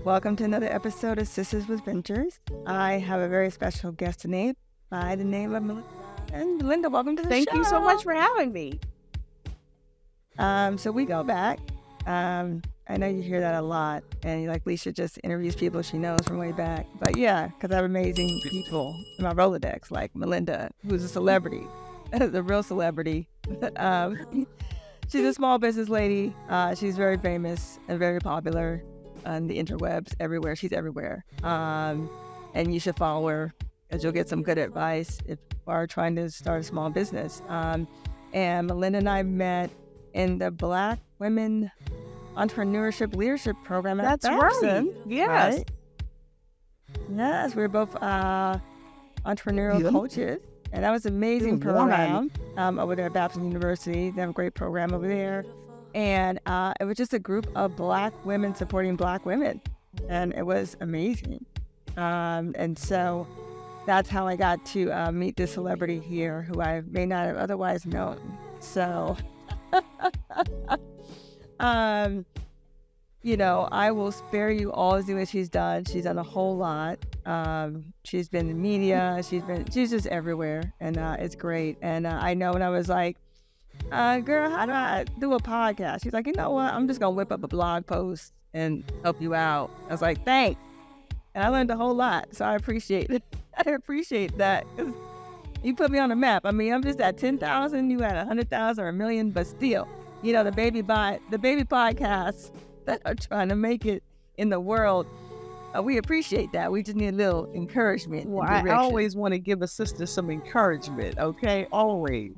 Welcome to another episode of Sisters with Ventures. I have a very special guest today by the name of Melinda. And Melinda, welcome to the show. Thank you so much for having me. So we go back. I know you hear that a lot, and you're like, Leisha just interviews people she knows from way back. But yeah, because I have amazing people in my Rolodex, like Melinda, who's a celebrity, the real celebrity. She's a small business lady. She's very famous and very popular on the interwebs, everywhere. She's everywhere. And you should follow her because you'll get some good advice if you are trying to start a small business. And Melinda and I met in the Black Women Entrepreneurship Leadership Program at That's Babson, right. Yes. right? Yes, we're both entrepreneurial coaches. And that was an amazing program over there at Babson University. They have a great program over there. And it was just a group of Black women supporting Black women. And it was amazing. And so that's how I got to meet this celebrity here who I may not have otherwise known. So, you know, I will spare you all as what she's done. She's done a whole lot. She's been in media. She's just everywhere. And it's great. And I know when I was like, girl, how do I do a podcast? She's like, you know what? I'm just going to whip up a blog post and help you out. I was like, thanks. And I learned a whole lot. So I appreciate it. I appreciate that. You put me on the map. I mean, I'm just at 10,000. You at 100,000 or 1 million, but still, you know, the baby podcasts that are trying to make it in the world. We appreciate that. We just need a little encouragement. Well, I always want to give a sister some encouragement, okay? Always.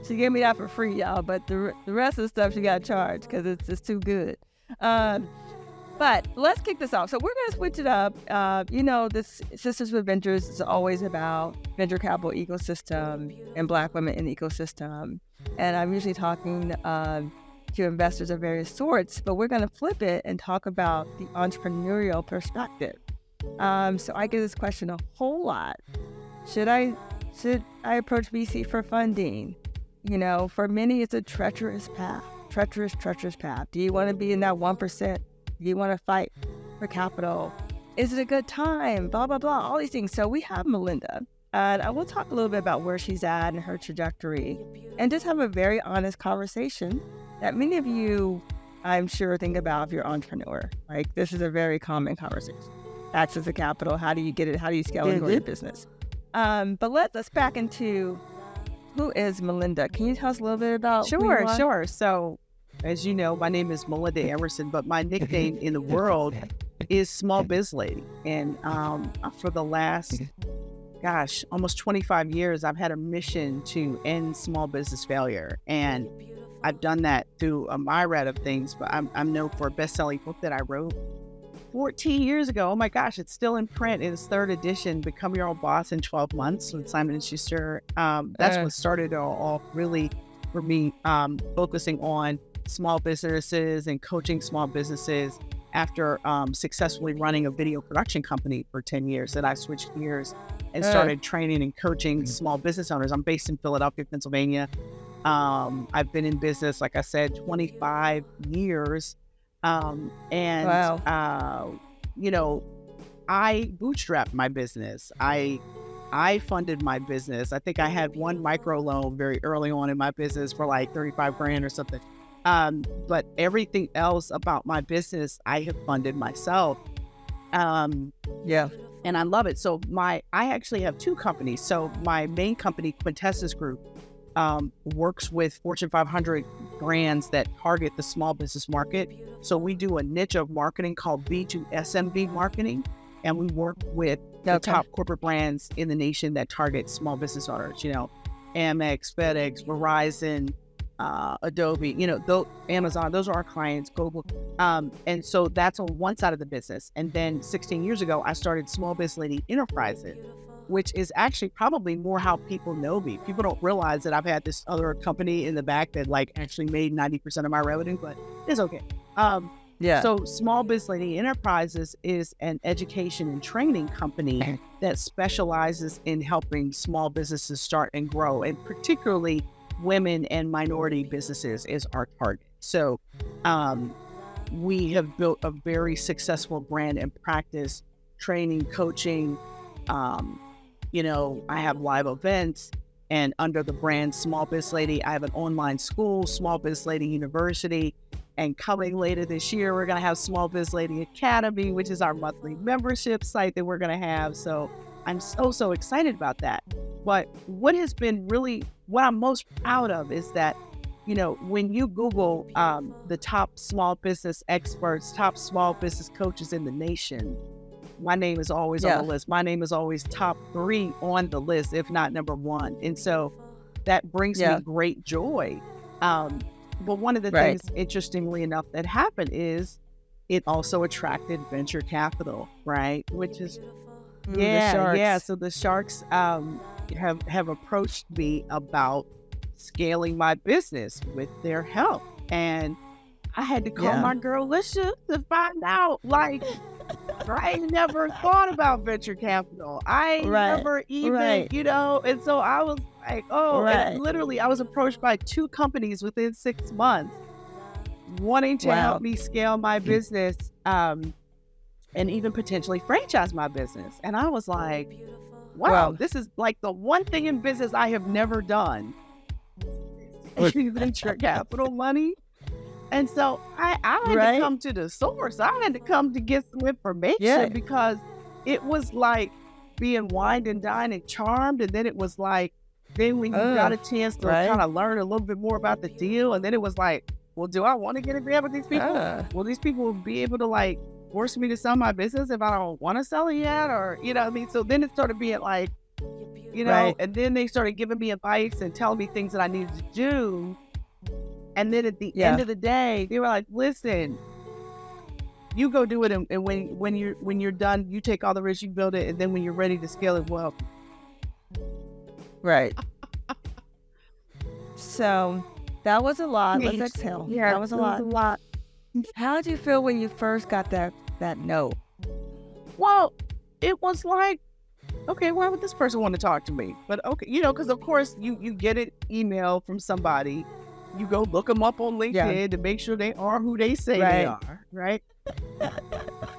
She gave me that for free, y'all, but the rest of the stuff she got charged because it's just too good. But let's kick this off. So we're going to switch it up. You know, this Sisters with Ventures is always about venture capital ecosystem and Black women in the ecosystem. And I'm usually talking to investors of various sorts, but we're going to flip it and talk about the entrepreneurial perspective. So I get this question a whole lot. Should I approach VC for funding? You know, for many, it's a treacherous path. Treacherous path. Do you want to be in that 1%? Do you want to fight for capital? Is it a good time? Blah, blah, blah, all these things. So we have Melinda, and I will talk a little bit about where she's at and her trajectory, and just have a very honest conversation that many of you, I'm sure, think about if you're an entrepreneur. Like, this is a very common conversation. Access to capital, how do you get it? How do you scale your business? But let's back into who is Melinda. Can you tell us a little bit about who you are? Sure. So, as you know, my name is Melinda Emerson, but my nickname in the world is Small Biz Lady. And for the last, almost 25 years, I've had a mission to end small business failure. And I've done that through a myriad of things, but I'm known for a best-selling book that I wrote 14 years ago. Oh my gosh, it's still in print in its 3rd edition, Become Your Own Boss in 12 Months with Simon & Schuster. That's what started it all off, really, for me, focusing on small businesses and coaching small businesses after successfully running a video production company for 10 years. That I switched gears and started training and coaching small business owners. I'm based in Philadelphia, Pennsylvania. I've been in business, like I said, 25 years. You know, I bootstrapped my business. I funded my business. I think I had one micro loan very early on in my business for like 35 grand or something. But everything else about my business, I have funded myself. And I love it. So I actually have 2 companies. So my main company, Quintessence Group, works with Fortune 500 brands that target the small business market. So we do a niche of marketing called B2SMB marketing, and we work with the top corporate brands in the nation that target small business owners, you know, Amex, FedEx, Verizon, Adobe, you know, Amazon, those are our clients, global. And so that's on one side of the business. And then 16 years ago, I started Small Biz Lady Enterprises, which is actually probably more how people know me. People don't realize that I've had this other company in the back that like actually made 90% of my revenue, but it's okay. So Small Biz Lady Enterprises is an education and training company that specializes in helping small businesses start and grow, and particularly women and minority businesses is our target. So we have built a very successful brand and practice, training, coaching. I have live events, and under the brand Small Biz Lady, I have an online school, Small Biz Lady University. And coming later this year, we're going to have Small Biz Lady Academy, which is our monthly membership site that we're going to have. So I'm so excited about that. But what I'm most proud of is that, when you Google the top small business experts, top small business coaches in the nation, my name is always on the list. My name is always top 3 on the list, if not number 1. And so that brings me great joy. But one of the things, interestingly enough, that happened is it also attracted venture capital, right? Which is, So the sharks have approached me about scaling my business with their help. And I had to call my girl Lisha to find out, I never thought about venture capital. I never even, and so I was like, and literally I was approached by 2 companies within 6 months wanting to help me scale my business and even potentially franchise my business. And I was like, wow, this is like the one thing in business I have never done. Venture capital money. And so I had to come to the source. I had to come to get some information because it was like being wined and dined and charmed. And then it was like, then when you got a chance to kind of learn a little bit more about the deal. And then it was like, well, do I want to get agreement with these people? Will these people be able to force me to sell my business if I don't want to sell it yet? Or, what I mean? So then it started being like, and then they started giving me advice and telling me things that I needed to do. And then at the end of the day, they were like, listen, you go do it. And when you're done, you take all the risks, you build it. And then when you're ready to scale it, well. Right. So that was a lot. Let's exhale. Yeah, that was a lot. How did you feel when you first got that no? Well, it was like, okay, why would this person want to talk to me? But okay, because of course you get an email from somebody. You go look them up on LinkedIn to make sure they are who they say they are, right?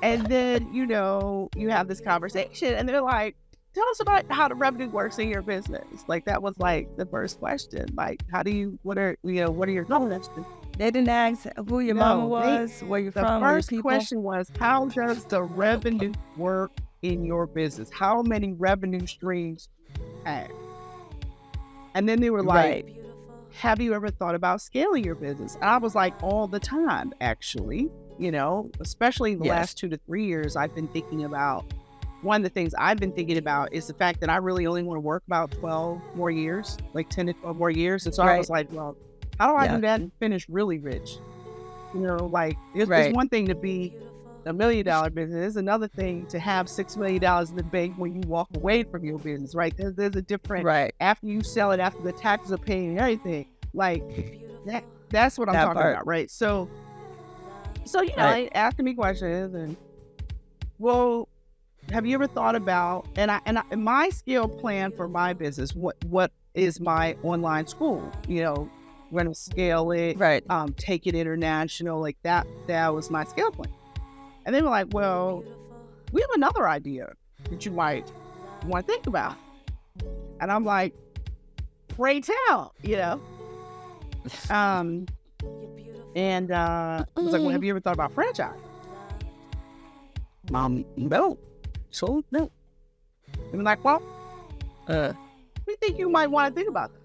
And then, you have this conversation and they're like, tell us about how the revenue works in your business. That was the first question. What are your goals? They didn't ask who your mama was, where you're from, The first question was, how does the revenue work in your business? How many revenue streams do you have? And then they were like, have you ever thought about scaling your business? And I was like, all the time, actually, especially in the last 2 to 3 years, I've been thinking about, one of the things I've been thinking about is the fact that I really only want to work about 12 more years, 10 to 12 more years. And so I was like, well, how do I do that and finish really rich? It's one thing to be $1 million business. It's another thing to have $6 million in the bank when you walk away from your business, right? There's a different, after you sell it, after the taxes are paid and everything, that's what I'm talking about, right? So asking me questions and, well, have you ever thought about, and my scale plan for my business, what is my online school? We're going to scale it, take it international, that was my scale plan. And they were like, well, we have another idea that you might want to think about. And I'm like, pray tell, And I was like, well, have you ever thought about franchise? No. So, no. And I'm like, well, we think you might want to think about that.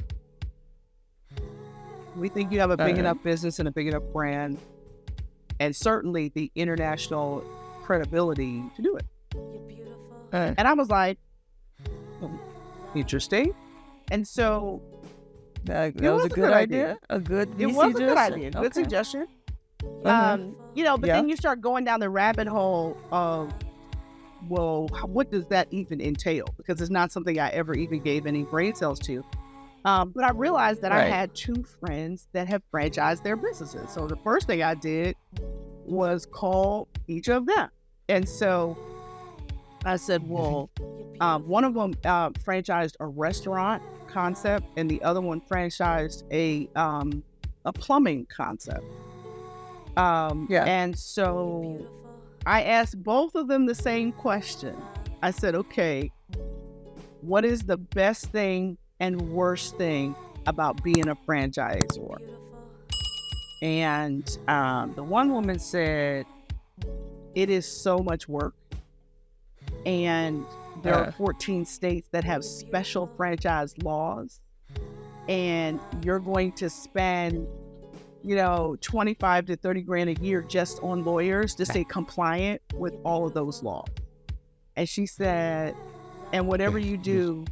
We think you have a big enough business and a big enough brand, and certainly the international credibility to do it. And I was like, interesting. And so that was a good idea. It was a good idea. Good suggestion. But then you start going down the rabbit hole of, well, what does that even entail? Because it's not something I ever even gave any brain cells to. But I realized that I had 2 friends that have franchised their businesses. So the first thing I did was call each of them. And so I said, well, one of them franchised a restaurant concept, and the other one franchised a plumbing concept. And so I asked both of them the same question. I said, okay, what is the best thing and worst thing about being a franchisor? And the one woman said, it is so much work. And there are 14 states that have special franchise laws. And you're going to spend, 25 to 30 grand a year just on lawyers to stay compliant with all of those laws. And she said, and whatever you do,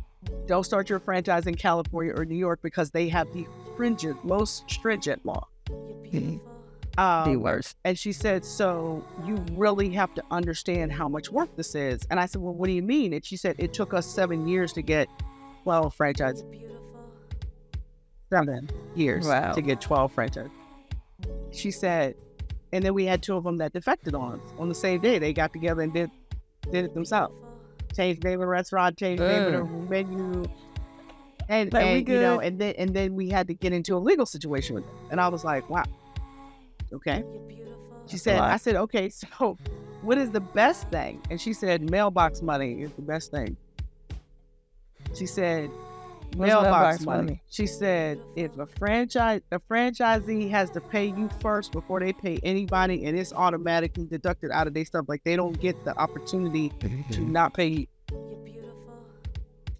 don't start your franchise in California or New York because they have the most stringent law. The worst. And she said, so you really have to understand how much work this is. And I said, well, what do you mean? And she said, it took us 7 years to get 12 franchises. 7 years to get 12 franchises. She said, and then we had 2 of them that defected on the same day. They got together and did it themselves. Changed the name of the restaurant, changed the name of the menu. And then we had to get into a legal situation with them. And I was like, wow. Okay. She said, I said, okay, so what is the best thing? And she said, mailbox money is the best thing. She said, mailbox money. She said, if a franchisee has to pay you first before they pay anybody, and it's automatically deducted out of their stuff, like they don't get the opportunity to not pay you.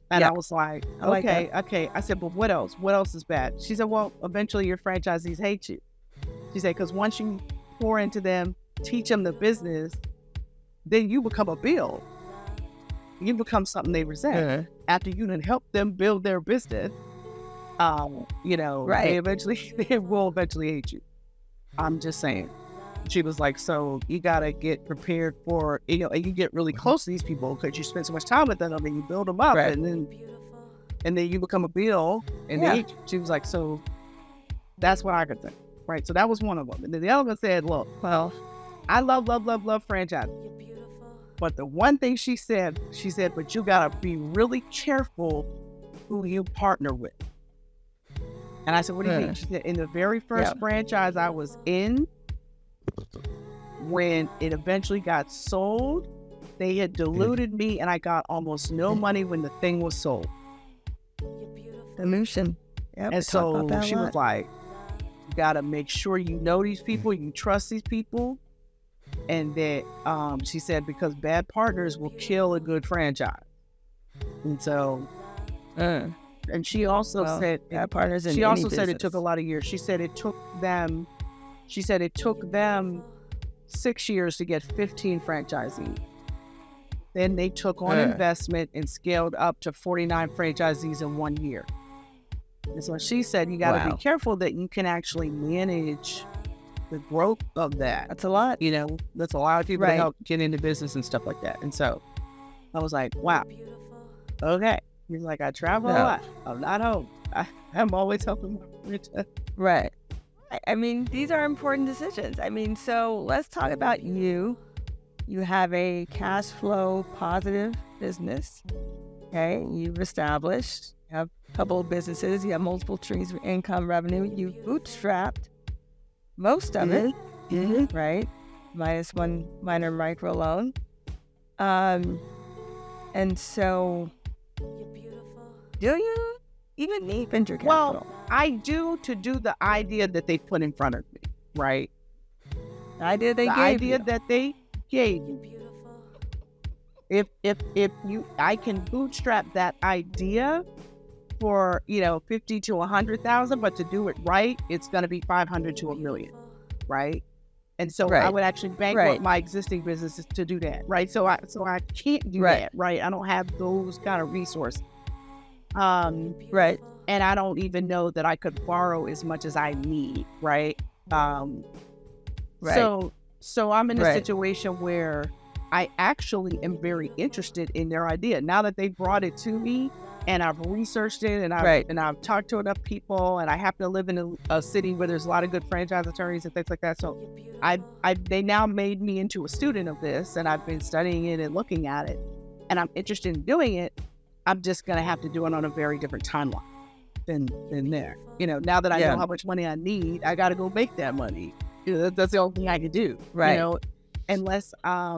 And I was like, okay. I said, but what else? What else is bad? She said, well, eventually your franchisees hate you. She said, because once you pour into them, teach them the business, then you become a bill. You become something they resent. After you done help them build their business, they will eventually hate you. I'm just saying. She was like, so you got to get prepared for, and you get really close to these people because you spend so much time with them and you build them up and then you become a bill and they hate you. She was like, so that's what I could think. Right. So that was one of them. And then the other one said, look, well, I love franchise. But the one thing she said, but you got to be really careful who you partner with. And I said, what do you mean? She said, in the very first franchise I was in, when it eventually got sold, they had diluted me and I got almost no money when the thing was sold. Dilution. And so she was like, you got to make sure you know these people, you trust these people. And that she said, because bad partners will kill a good franchise. And so, and she also said, bad partners in she also business. said it took a lot of years. She said it took them 6 years to get 15 franchisees. Then they took on investment and scaled up to 49 franchisees in 1 year. And so she said, you got to be careful that you can actually manage the growth of that. That's a lot. That's a lot of people to help get into business and stuff like that. And so I was like, wow. Okay. He's like, I travel a lot. I'm not home. I'm always helping my friends. Right. I mean, these are important decisions. I mean, so let's talk about you. You have a cash flow positive business. Okay. You've established, you have a couple of businesses, you have multiple streams of income revenue. You've bootstrapped most of it, right? Minus one minor micro loan. And so, do you even need venture capital? Well, I do, to do the idea that they put in front of me, right? The idea they gave you. If I can bootstrap that idea for 50 to 100,000, but to do it right, it's going to be 500 to $1 million, right? And so I would actually bankrupt my existing businesses to do that, right? So I can't do that, right? I don't have those kind of resources, right? And I don't even know that I could borrow as much as I need, right? So I'm in a situation where I actually am very interested in their idea. Now that they brought it to me and I've researched it and I've talked to enough people, and I happen to live in a city where there's a lot of good franchise attorneys and things like that. So they now made me into a student of this, and I've been studying it and looking at it, and I'm interested in doing it. I'm just going to have to do it on a very different timeline than there. Now that I know how much money I need, I got to go make that money. That's the only thing I could do. Right. You know, unless, I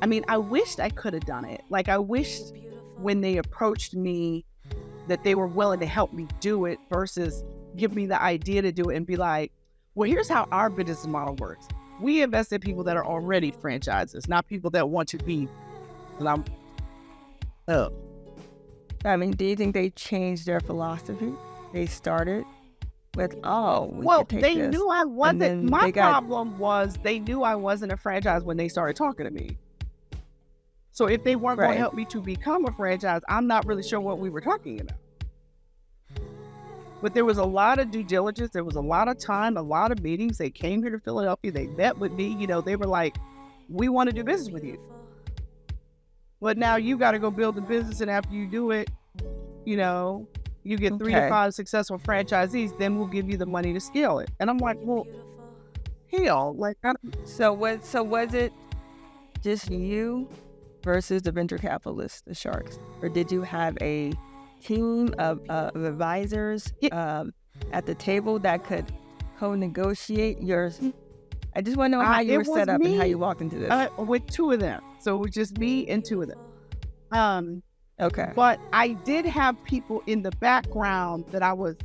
mean, I wished I could have done it. Like, I wished when they approached me that they were willing to help me do it versus give me the idea to do it and be like, well, here's how our business model works. We invest in people that are already franchises, not people that want to be. I mean, do you think they changed their philosophy? They started with, they knew I wasn't. My problem was they knew I wasn't a franchise when they started talking to me. So if they weren't going to help me to become a franchise, I'm not really sure what we were talking about. But there was a lot of due diligence. There was a lot of time, a lot of meetings. They came here to Philadelphia. They met with me. You know, they were like, we want to do business with you. But now you got to go build the business. And after you do it, you know, you get 3 to 5 successful franchisees, then we'll give you the money to scale it. And I'm like, well, hell, like, so was it just you versus the venture capitalists, the sharks, or did you have a team of advisors at the table that could co-negotiate yours? I just want to know how you were set up and how you walked into this. With 2 of them, so it was just me and 2 of them. Okay. But I did have people in the background that I was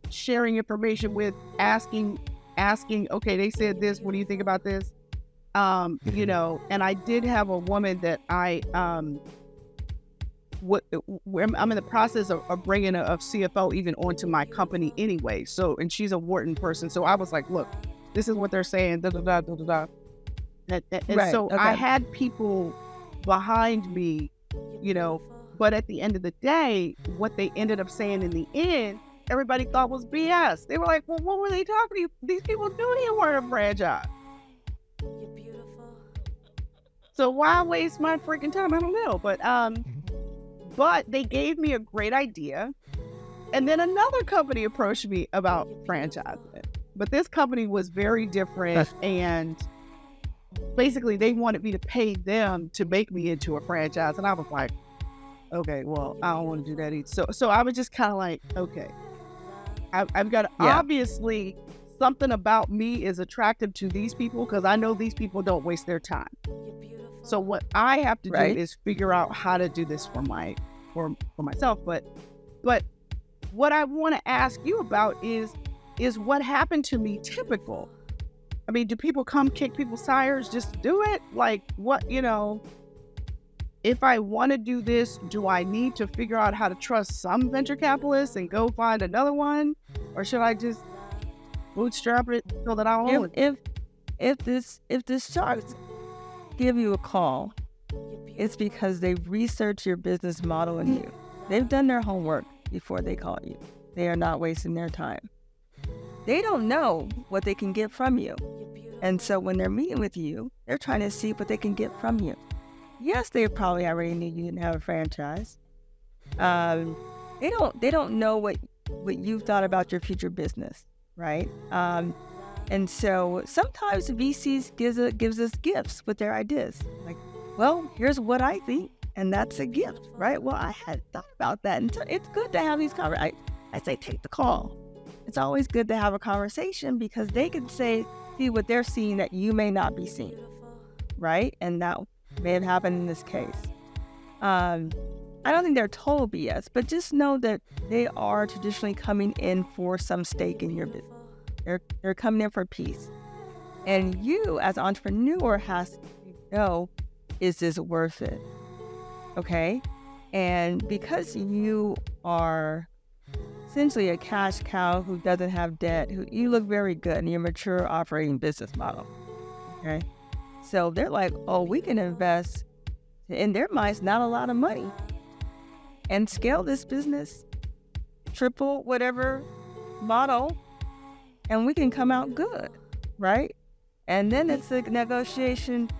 sharing information with, asking, okay, they said this, what do you think about this? You know, and I did have a woman that I'm in the process of bringing a CFO even onto my company anyway. So, and she's a Wharton person. So I was like, look, this is what they're saying, da, da, da, da, da, da. And so I had people behind me, you know, but at the end of the day, what they ended up saying in the end, everybody thought was BS. They were like, well, what were they talking to you? These people knew they weren't a franchise. You're beautiful. So why waste my freaking time? I don't know. But they gave me a great idea. And then another company approached me about franchising. But this company was very different. And basically they wanted me to pay them to make me into a franchise. And I was like, okay, well, I don't want to do that either. So I was just kind of like, okay, I've got obviously something about me is attractive to these people because I know these people don't waste their time. So what I have to do is figure out how to do this for myself. But what I want to ask you about is what happened to me typical? I mean, do people come kick people's tires just to do it? Like what, you know, if I want to do this, do I need to figure out how to trust some venture capitalists and go find another one? Or should I just bootstrap it so that I own it? If the sharks give you a call, it's because they've researched your business model and you. They've done their homework before they call you. They are not wasting their time. They don't know what they can get from you. And so when they're meeting with you, they're trying to see what they can get from you. Yes, they probably already knew you didn't have a franchise. They don't know what you've thought about your future business, right? And so sometimes VCs gives us gifts with their ideas. Like, well, here's what I think, and that's a gift, right? Well, I had thought about that, and it's good to have these conversations. I say take the call. It's always good to have a conversation because they can see what they're seeing that you may not be seeing, right? And that may have happened in this case. I don't think they're total BS, but just know that they are traditionally coming in for some stake in your business. They're coming in for a piece. And you, as an entrepreneur, has to know, is this worth it? Okay? And because you are essentially a cash cow who doesn't have debt, you look very good in your mature operating business model. Okay? So they're like, oh, we can invest, in their minds, not a lot of money, and scale this business, triple whatever model, and we can come out good, right? And then it's a negotiation.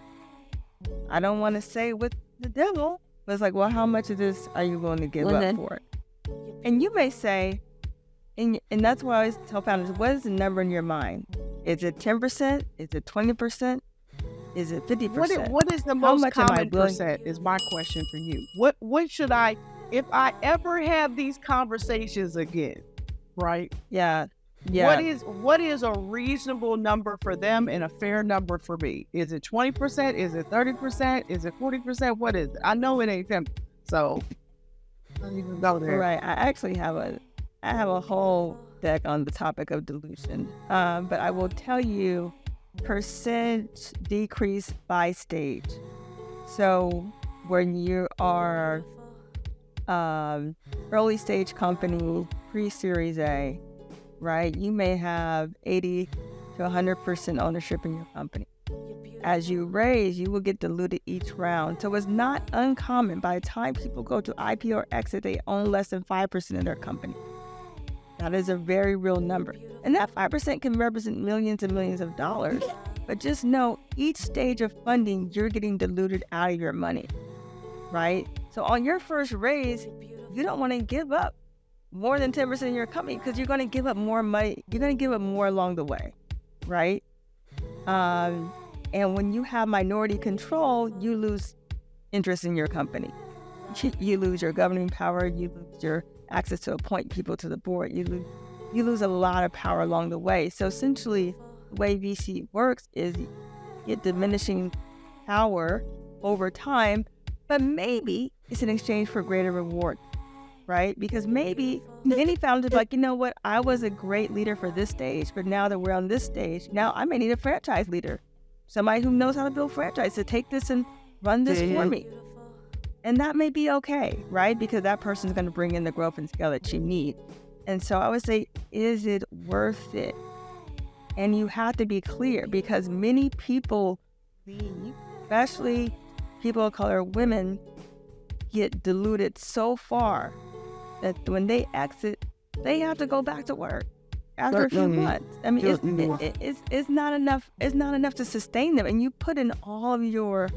I don't want to say with the devil, but it's like, well, how much of this are you willing to give up for it? And you may say, and that's why I always tell founders, what is the number in your mind? Is it 10%? Is it 20%? Is it 50%? What is the most common percent is my question for you. What should I, if I ever have these conversations again, right? Yeah. Yeah. what is a reasonable number for them and a fair number for me? Is it 20%? Is it 30%? Is it 40%? What is it? I know it ain't 10. So I don't even go there. Right. I actually have a whole deck on the topic of dilution. But I will tell you percent decrease by stage. So when you are early stage company, pre-Series A, right, you may have 80 to 100% ownership in your company. As you raise, you will get diluted each round. So it's not uncommon by the time people go to IPO or exit, they own less than 5% of their company. That is a very real number. And that 5% can represent millions and millions of dollars. But just know each stage of funding, you're getting diluted out of your money, right? So on your first raise, you don't want to give up more than 10% of your company because you're going to give up more money. You're going to give up more along the way, right? And when you have minority control, you lose interest in your company. You lose your governing power. You lose your access to appoint people to the board. You lose a lot of power along the way. So essentially, the way VC works is you get diminishing power over time, but maybe it's in exchange for greater reward, right? Because maybe many founders are like, you know what, I was a great leader for this stage, but now that we're on this stage, now I may need a franchise leader, somebody who knows how to build franchise to take this and run this for me. And that may be okay, right? Because that person's going to bring in the growth and scale that you need. And so I would say, is it worth it? And you have to be clear because many people leave, especially people of color, women, get diluted so far that when they exit, they have to go back to work after a few months. I mean, it's not enough. It's not enough to sustain them. And you put in all of your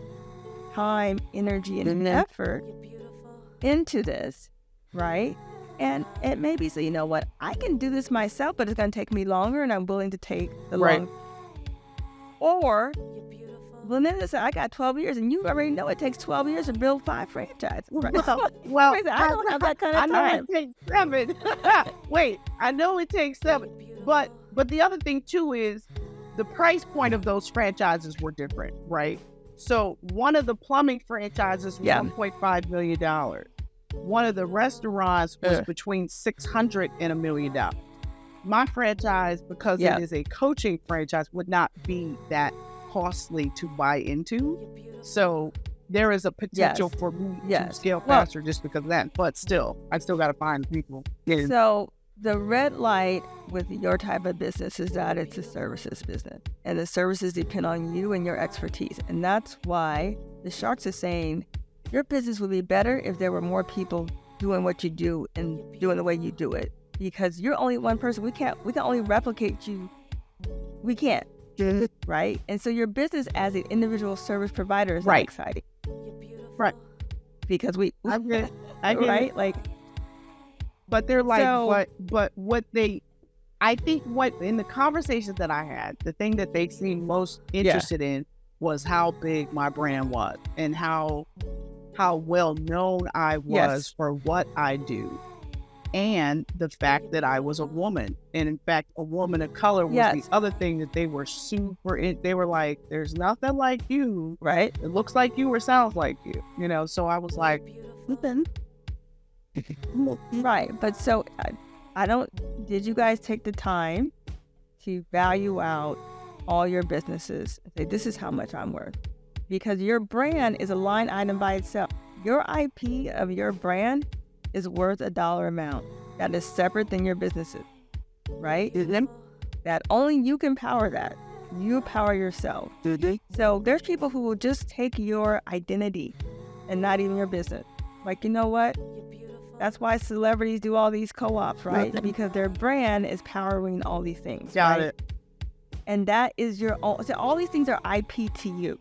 time, energy, and effort into this, right? And it may be, so you know what, I can do this myself, but it's going to take me longer, and I'm willing to take the long. Or Melinda said, I got 12 years, and you already know it takes 12 years to build 5 franchises. Right? Well, I don't have that kind of time. I know it takes 7. Wait, I know it takes 7. But the other thing, too, is the price point of those franchises were different, right? So one of the plumbing franchises was $1.5 million. One of the restaurants was between $600,000 and $1 million. My franchise, because it is a coaching franchise, would not be that costly to buy into. So there is a potential for me to scale faster just because of that. But still, I still got to find people. So the red light with your type of business is that it's a services business. And the services depend on you and your expertise. And that's why the Sharks are saying, your business would be better if there were more people doing what you do and doing the way you do it. Because you're only one person. We can only replicate you. We can't. Right? And so your business as an individual service provider is not exciting. Right. Because I get right? Like, but they're like, but what they, I think what in the conversations that I had, the thing that they seemed most interested in was how big my brand was and how well known I was for what I do, and the fact that I was a woman, and in fact a woman of color was the other thing that they were super in. They were like, there's nothing like you, right? It looks like you or sounds like you, you know. So I was like, right. But so did you guys take the time to value out all your businesses and say, this is how much I'm worth? Because your brand is a line item by itself. Your IP of your brand is worth a dollar amount. That is separate than your businesses, right? That only you can power that. You power yourself. So there's people who will just take your identity and not even your business. Like, you know what? That's why celebrities do all these co-ops, right? Because their brand is powering all these things. Got it. And that is your own. So all these things are IP to you.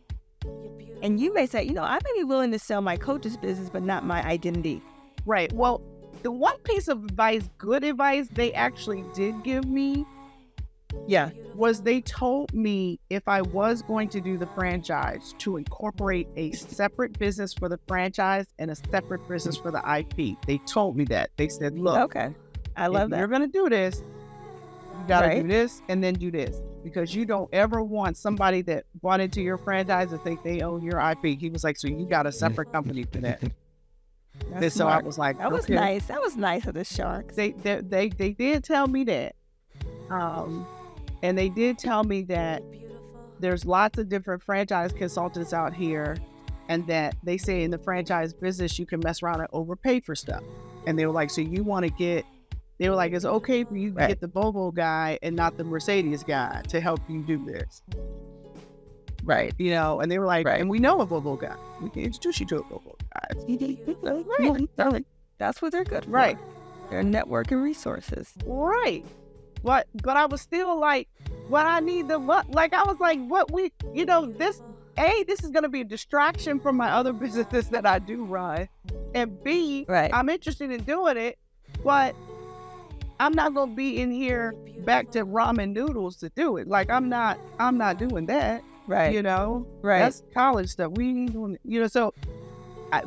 And you may say, you know, I may be willing to sell my coach's business, but not my identity. Right. Well, the one piece of advice, good advice, they actually did give me, was they told me if I was going to do the franchise to incorporate a separate business for the franchise and a separate business for the IP. They told me that. They said, look, I love that. You're going to do this. gotta Right. do this and then do this, because you don't ever want somebody that bought into your franchise to think they own your IP. He was like, so you got a separate company for that. That's And so I smart. was like, That was okay. nice. That was nice of the Sharks. They did tell me that, and they did tell me that there's lots of different franchise consultants out here, and that they say in the franchise business you can mess around and overpay for stuff. And they were like, so you want to get, they were like, it's okay for you to Right. get the Volvo guy and not the Mercedes guy to help you do this. Right. You know, and they were like, Right. and we know a Volvo guy. We can introduce you to a Volvo guy. Right. That's what they're good for. Right. They're networking resources. Right. But I was still like, what I need the what? Like, I was like, what we, you know, this is going to be a distraction from my other businesses that I do run. And B, Right. I'm interested in doing it, but I'm not going to be in here back to ramen noodles to do it. Like, I'm not doing that. Right. You know, Right. that's college stuff. We ain't doing, you know, so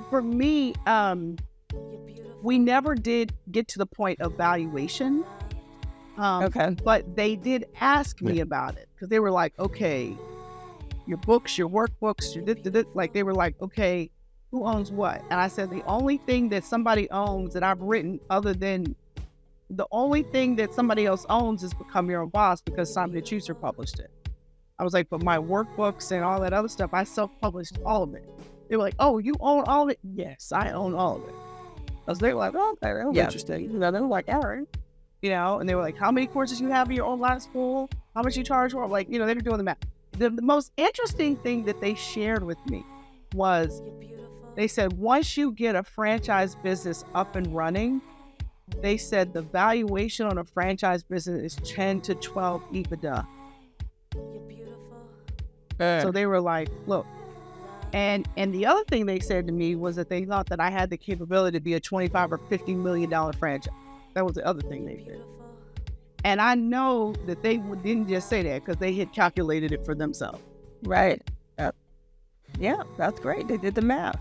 for me, we never did get to the point of valuation. Okay. But they did ask me about it, because they were like, okay, your books, your workbooks, your like, they were like, okay, who owns what? And I said, the only thing that somebody owns that I've written, other than the only thing that somebody else owns, is Become Your Own Boss, because Simon & Schuster published it. I was like, but my workbooks and all that other stuff, I self-published all of it. They were like, oh, you own all of it? Yes, I own all of it. Because they were like, oh, okay, that was interesting. You know, they were like, all right. You know, and they were like, how many courses you have in your online school? How much you charge for? Like, you know, they were doing the math. The most interesting thing that they shared with me was, they said, once you get a franchise business up and running, they said the valuation on a franchise business is 10 to 12 EBITDA. So they were like, look, and the other thing they said to me was that they thought that I had the capability to be a $25 or $50 million franchise. That was the other thing they said. And I know that they didn't just say that, because they had calculated it for themselves. Right. Yeah, that's great. They did the math.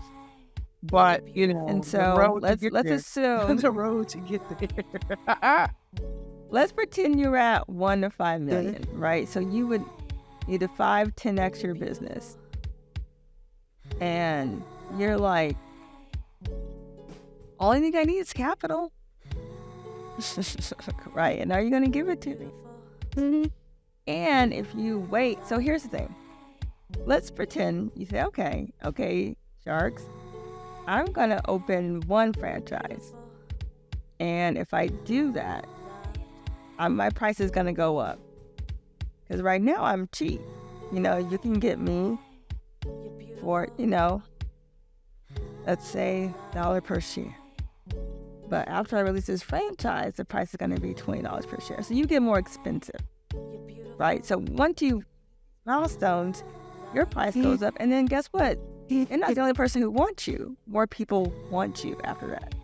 But, you know, And the so road to let's get there- assume, the road to get there. let's pretend you're at 1 to 5 million, right? So you would need a 5-10x your business. And you're like, only thing I need is capital. Right. And are you going to give it to me? And if you wait, so here's the thing. Let's pretend you say, okay, Sharks, I'm going to open one franchise. And if I do that, my price is going to go up. Because right now I'm cheap. You know, you can get me for, you know, let's say $1 per share. But after I release this franchise, the price is going to be $20 per share. So you get more expensive, right? So once you milestones, your price goes up. And then guess what? You're not the only person who wants you. More people want you after that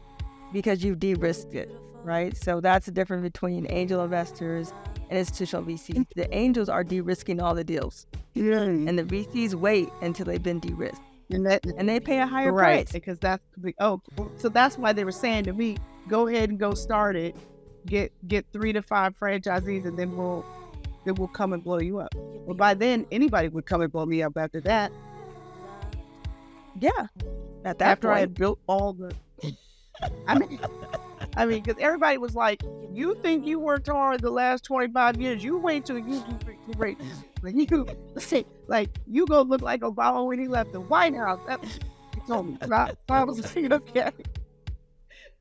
because you've de-risked it, right? So that's the difference between angel investors and institutional VCs. The angels are de-risking all the deals. And the VCs wait until they've been de-risked. And they pay a higher price. Because so that's why they were saying to me, go ahead and go start it, get 3 to 5 franchisees, and then we'll come and blow you up. Well, by then anybody would come and blow me up after that. Yeah, at that after point. I had built all the, I mean, because everybody was like, you think you worked hard the last 25 years? You wait till you great. Like you go look like Obama when he left the White House. That's what he told me. I was like, okay.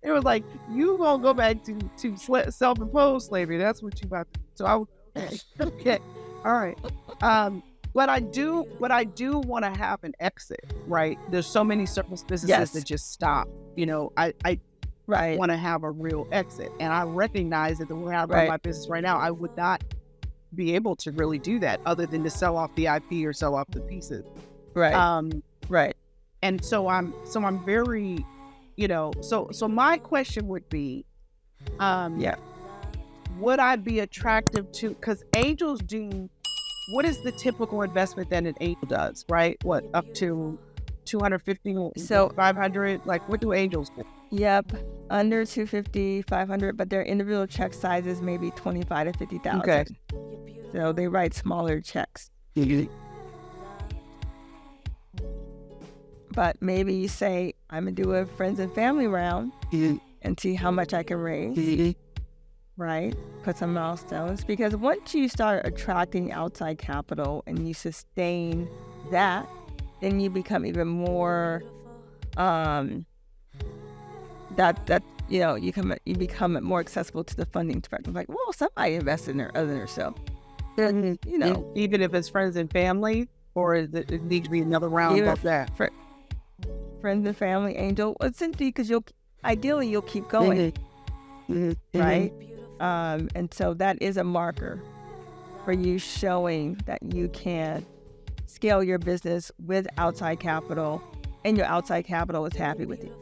It was like, you gonna go back to self-imposed slavery. That's what you about to do. So I was okay. All right. But I do want to have an exit, right? There's so many service businesses that just stop. You know, I want to have a real exit. And I recognize that the way I run my business right now, I would not be able to really do that other than to sell off the IP or sell off the pieces. Right. And so I'm very, you know, so my question would be, would I be attractive to, because angels do, what is the typical investment that an angel does, right? What, up to 250, So 500? Like, what do angels do? yep, under 250, 500, but their individual check sizes maybe 25 to 50,000. Okay. So they write smaller checks. But maybe you say, I'm going to do a friends and family round and see how much I can raise, right? Put some milestones. Because once you start attracting outside capital and you sustain that, then you become even more, you become more accessible to the funding spectrum. Like, well, somebody invested in her other than herself. Then, Even if it's friends and family, or it needs to be another round Even of that? Friends and family, angel. Well, simply because ideally you'll keep going, right? And so that is a marker for you showing that you can scale your business with outside capital, and your outside capital is happy with you.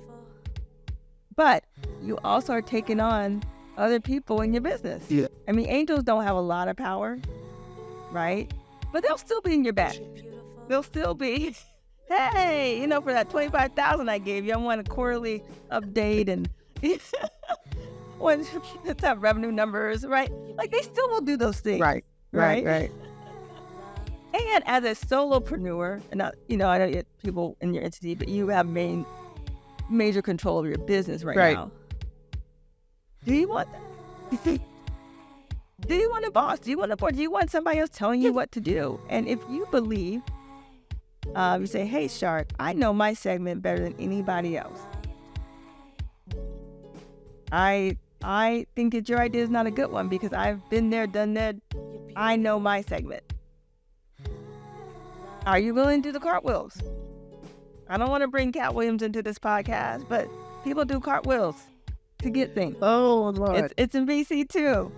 But you also are taking on other people in your business. Yeah. I mean, angels don't have a lot of power, right? But they'll still be in your back. They'll still be, hey, for that $25,000 I gave you, I want a quarterly update and let's have revenue numbers, right? Like, they still will do those things. Right. And as a solopreneur, and I know you have people in your entity, but you have major control of your business right now. Do you want that? Do you want a boss? Do you want a board? Do you want somebody else telling you what to do? And if you believe, you say, hey, Shark, I know my segment better than anybody else. I think that your idea is not a good one because I've been there, done that. I know my segment. Are you willing to do the cartwheels? I don't want to bring Cat Williams into this podcast, but people do cartwheels to get things. Oh, Lord. It's in VC too.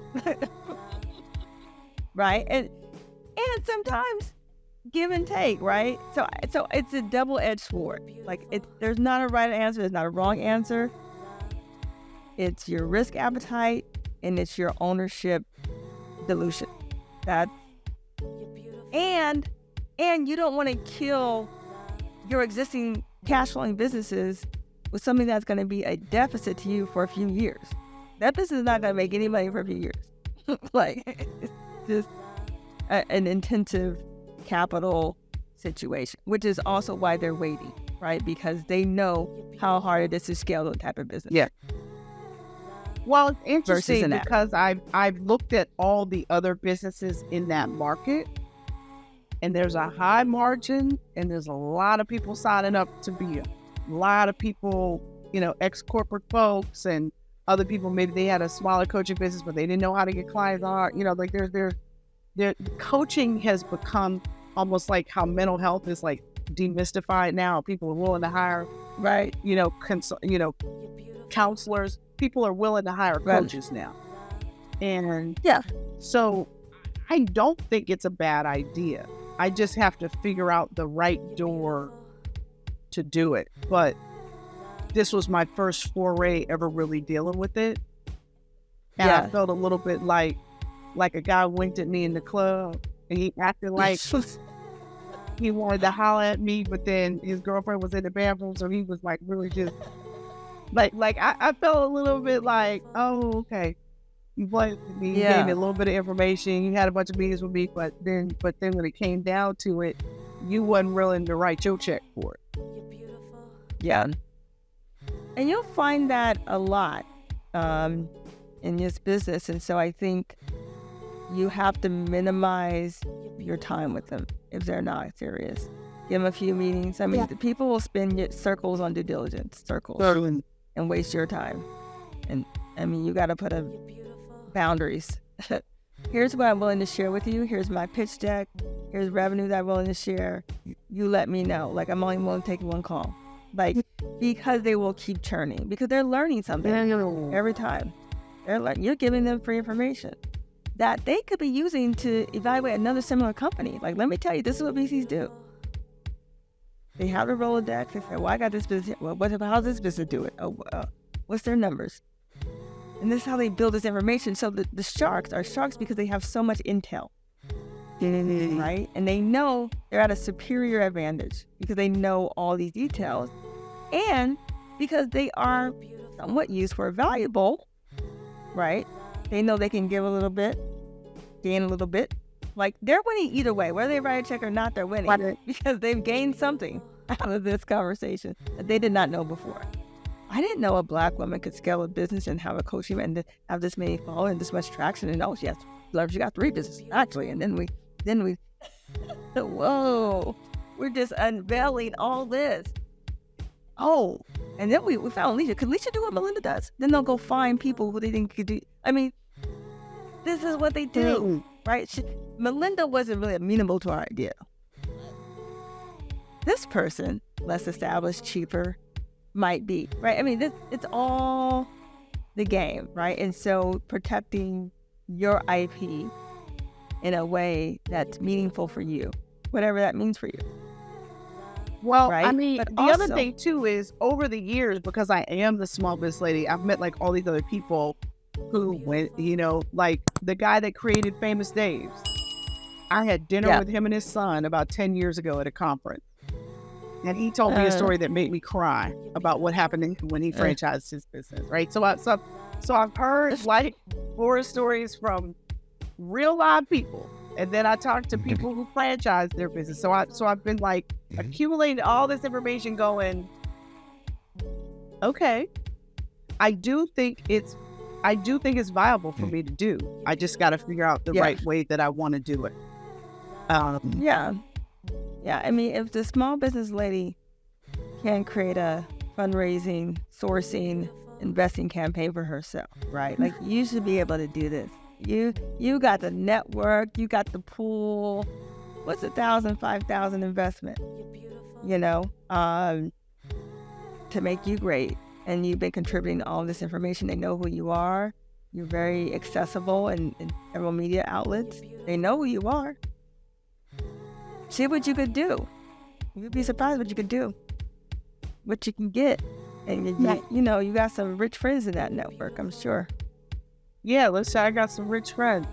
Right? And sometimes give and take, right? So it's a double-edged sword. Like, there's not a right answer, there's not a wrong answer. It's your risk appetite and it's your ownership dilution. And you don't want to kill your existing cash flowing businesses with something that's going to be a deficit to you for a few years. That business is not going to make any money for a few years. Like, it's just an intensive capital situation, which is also why they're waiting, right? Because they know how hard it is to scale that type of business. Yeah. Well, it's interesting because I've looked at all the other businesses in that market, and there's a high margin, and there's a lot of people signing up to be a lot of people, ex-corporate folks and other people. Maybe they had a smaller coaching business, but they didn't know how to get clients on. Like their coaching has become almost like how mental health is like demystified now. People are willing to hire, right? Counselors. People are willing to hire coaches now. And yeah, so I don't think it's a bad idea. I just have to figure out the right door to do it. But this was my first foray ever really dealing with it. And I felt a little bit like a guy winked at me in the club and he acted like he wanted to holler at me, but then his girlfriend was in the bathroom, so he was like really just like I felt a little bit like, oh, okay. You wanted me, you gave me a little bit of information, you had a bunch of meetings with me, but then when it came down to it, you wasn't willing to write your check for it. Yeah. And you'll find that a lot in this business. And so I think you have to minimize your time with them if they're not serious. Give them a few meetings. I mean, the people will spin circles on due diligence, and waste your time. And I mean, you got to put boundaries. Here's what I'm willing to share with you. Here's my pitch deck. Here's revenue that I'm willing to share. You let me know. Like, I'm only willing to take one call. Like, because they will keep churning. Because they're learning something every time. You're giving them free information that they could be using to evaluate another similar company. Like, let me tell you, this is what VCs do. They have a Rolodex. They say, well, I got this business. Well, how's this business do it? Oh, what's their numbers? And this is how they build this information. So the sharks are sharks because they have so much intel. right? And they know they're at a superior advantage because they know all these details, and because they are somewhat used for valuable, right? They know they can give a little bit, gain a little bit. Like, they're winning either way. Whether they write a check or not, they're winning because they've gained something out of this conversation that they did not know before. I didn't know a Black woman could scale a business and have a coaching and have this many followers and this much traction. And she has leverage. She got 3 businesses actually. And then we, whoa, we're just unveiling all this. Oh, and then we found Alicia. Could Alicia do what Melinda does? Then they'll go find people who they think could do. I mean, this is what they do, right? Melinda wasn't really amenable to our idea. This person, less established, cheaper, might be, right? I mean, it's all the game, right? And so protecting your IP in a way that's meaningful for you, whatever that means for you. Well, right? I mean, but the other thing too is over the years, because I am the small business lady, I've met like all these other people who went, like the guy that created Famous Dave's. I had dinner with him and his son about 10 years ago at a conference. And he told me a story that made me cry about what happened when he franchised his business, right? So I've heard like horror stories from real live people, and then I talked to people who franchised their business. So I've been like accumulating all this information, going, okay, I do think it's viable for me to do. I just got to figure out the right way that I want to do it. Yeah, I mean, if the small business lady can create a fundraising, sourcing, investing campaign for herself, right? Like, you should be able to do this. You got the network, you got the pool. What's 1,000, 5,000 investment? To make you great. And you've been contributing to all this information. They know who you are. You're very accessible in several media outlets. They know who you are. See what you could do. You'd be surprised what you could do, what you can get. And you got some rich friends in that network, I'm sure. Yeah, let's say I got some rich friends.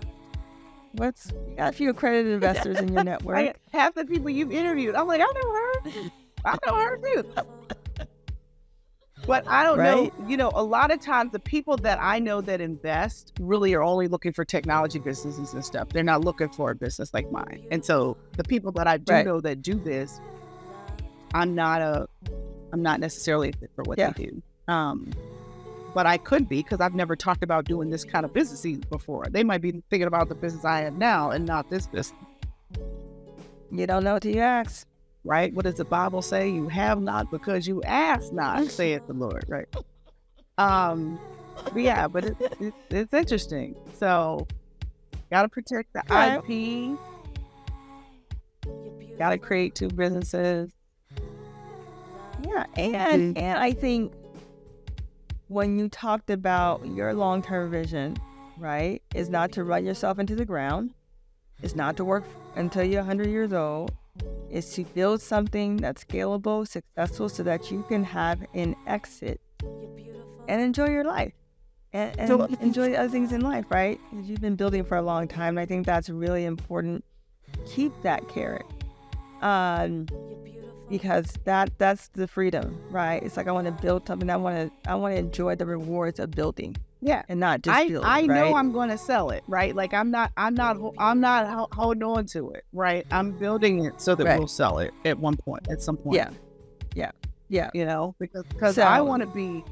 You got a few accredited investors in your network. Half the people you've interviewed, I'm like, I never heard of you. But I don't know, a lot of times the people that I know that invest really are only looking for technology businesses and stuff. They're not looking for a business like mine. And so the people that I do know that do this, I'm not necessarily a fit for what they do. But I could be, because I've never talked about doing this kind of business before. They might be thinking about the business I have now and not this business. You don't know till you ask. Right? What does the Bible say? You have not because you ask not, saith the Lord, right? But it's interesting. So, got to protect the IP. Got to create 2 businesses. Yeah, and I think when you talked about your long-term vision, right, is not to run yourself into the ground. It's not to work until you're 100 years old. Is to build something that's scalable, successful, so that you can have an exit and enjoy your life and enjoy the other things in life, right? Because you've been building for a long time. And I think that's really important. Keep that carrot, because that's the freedom, right? It's like, I want to build something. I want to enjoy the rewards of building. Yeah, and not just build. I right? know I'm going to sell it, right? Like I'm not holding on to it, right? I'm building it so that we'll sell it at some point. Yeah. Because I want to be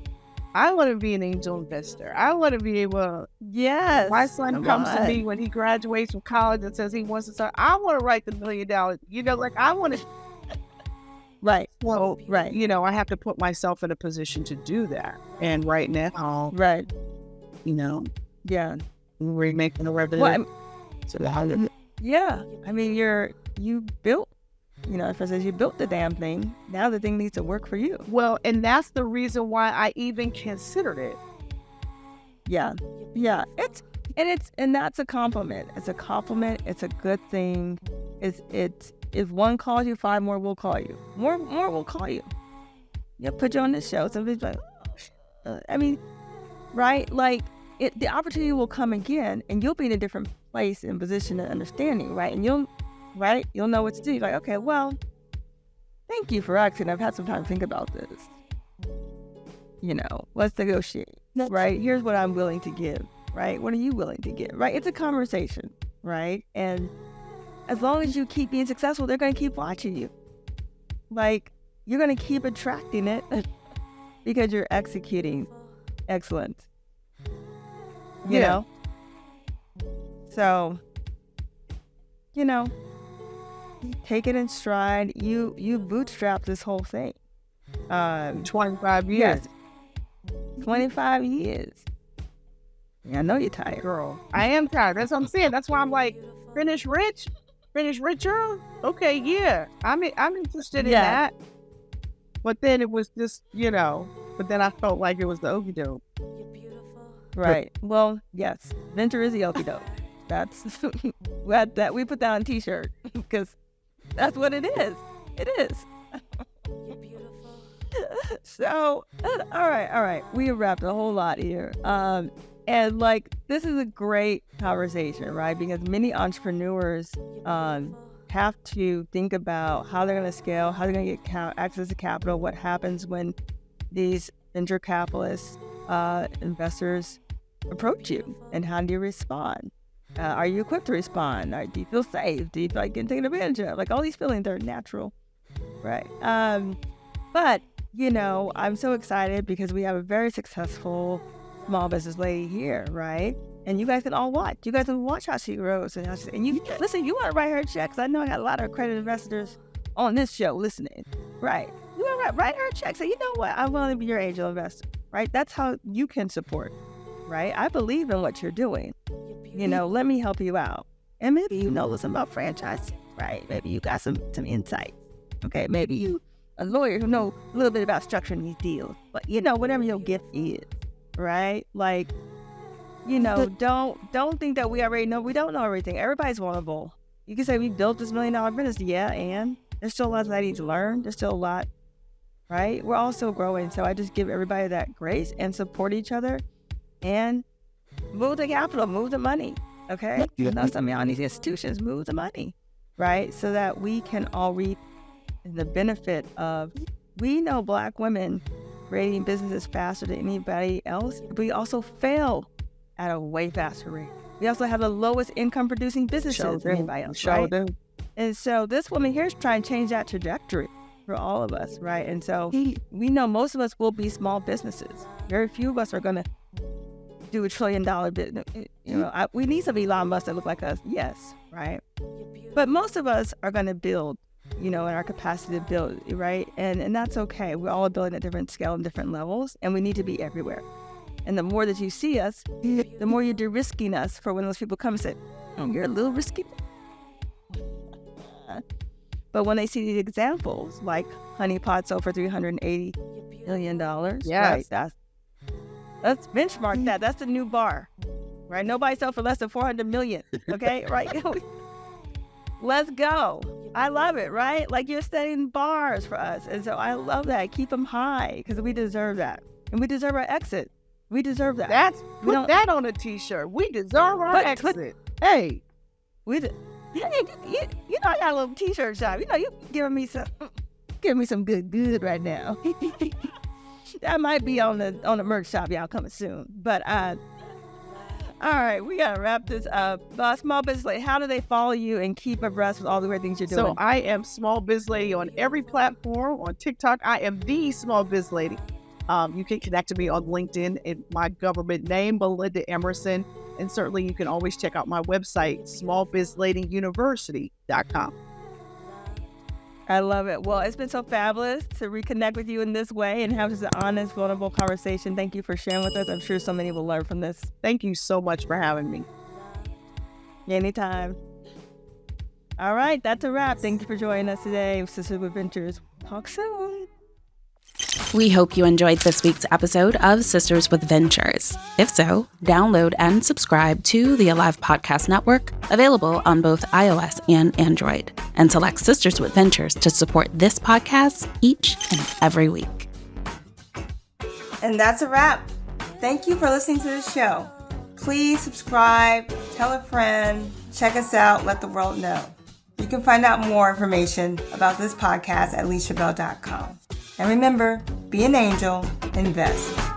an angel investor. I want to be able. Yes. My son comes to me when he graduates from college and says he wants to start. I want to write the $1 million. Like I want to. Right. Well, right. I have to put myself in a position to do that. And right now, we're making a revenue. Well, I mean, you built, if I says you built the damn thing, now the thing needs to work for you. Well, and that's the reason why I even considered it. Yeah. And that's a compliment. It's a compliment. It's a good thing. If one calls you, 5 more will call you. More will call you. Put you on this show. Somebody's like, right? Like, the opportunity will come again, and you'll be in a different place and position and understanding, right? And you'll know what to do. You're like, okay, well, thank you for asking. I've had some time to think about this. Let's negotiate, right? Here's what I'm willing to give, right? What are you willing to give, right? It's a conversation, right? And as long as you keep being successful, they're going to keep watching you. Like, you're going to keep attracting it because you're executing excellent. You know? So, you take it in stride. You bootstrap this whole thing. 25 years. Yes. 25 years. Yeah, I know you're tired. Girl, I am tired. That's what I'm saying. That's why I'm like, finish richer. Okay, yeah. I'm interested in that. But then it was just, but then I felt like it was the okie doke. Right. Well, yes. Venture is the okie doke. That's we put that on a t-shirt because that's what it is. It is. So, all right. We have wrapped a whole lot here. And like, this is a great conversation, right? Because many entrepreneurs have to think about how they're going to scale, how they're going to get access to capital, what happens when these venture capitalists, investors approach you, and how do you respond? Are you equipped to respond? Do you feel safe? Do you feel like getting taken advantage of? Like, all these feelings are natural, right? But, I'm so excited because we have a very successful small business lady here, right? And you guys can all watch. You guys can watch how she grows and you listen. You want to write her checks? I know I got a lot of accredited investors on this show listening, right? You want to write her a check. Say, you know what? I want to be your angel investor, right? That's how you can support, right? I believe in what you're doing. Let me help you out. And maybe you know something about franchising, right? Maybe you got some insights. Okay, maybe you a lawyer who know a little bit about structuring these deals. But whatever your gift is, right? Like, don't think that we already know. We don't know everything. Everybody's vulnerable. You can say we built this $1 million business. Yeah, and there's still a lot that I need to learn. There's still a lot, right? We're all still growing. So I just give everybody that grace and support each other and move the capital, move the money, okay? Some of y'all in these institutions, move the money, right? So that we can all reap the benefit of, we know Black women creating businesses faster than anybody else. We also fail at a way faster rate. We also have the lowest income producing businesses than anybody else, right? And so this woman here is trying to change that trajectory for all of us, right? And so we know most of us will be small businesses. Very few of us are going to do $1 trillion business. We need some Elon Musk that look like us, yes, right? But most of us are going to build, in our capacity to build, right? And that's okay. We're all building at different scale and different levels, and we need to be everywhere. And the more that you see us, the more you're de-risking us for when those people come and say, you're a little risky. But when they see these examples, like Honey Pot sold for $380 million, yes. Right? Let's benchmark that. That's the new bar, right? Nobody sold for less than $400 million, okay? Right? Let's go. I love it, right? Like, you're setting bars for us. And so I love that. Keep them high because we deserve that. And we deserve our exit. We deserve that. Put that on a t-shirt. We deserve our exit. Hey. I got a little t-shirt shop. You giving me some good right now. That might be on the merch shop, y'all, coming soon. But all right, we gotta wrap this up. Small Business Lady, how do they follow you and keep abreast with all the great things you're doing? So I am Small Biz Lady on every platform. On TikTok, I am the Small Biz Lady. You can connect to me on LinkedIn in my government name, Melinda Emerson. And certainly you can always check out my website, smallbizladyuniversity.com. I love it. Well, it's been so fabulous to reconnect with you in this way and have just an honest, vulnerable conversation. Thank you for sharing with us. I'm sure so many will learn from this. Thank you so much for having me. Anytime. All right, that's a wrap. Thank you for joining us today, Sisters with Ventures. Talk soon. We hope you enjoyed this week's episode of Sisters with Ventures. If so, download and subscribe to the Alive Podcast Network, available on both iOS and Android, and select Sisters with Ventures to support this podcast each and every week. And that's a wrap. Thank you for listening to the show. Please subscribe, tell a friend, check us out, let the world know. You can find out more information about this podcast at LishaBell.com. And remember, be an angel, invest.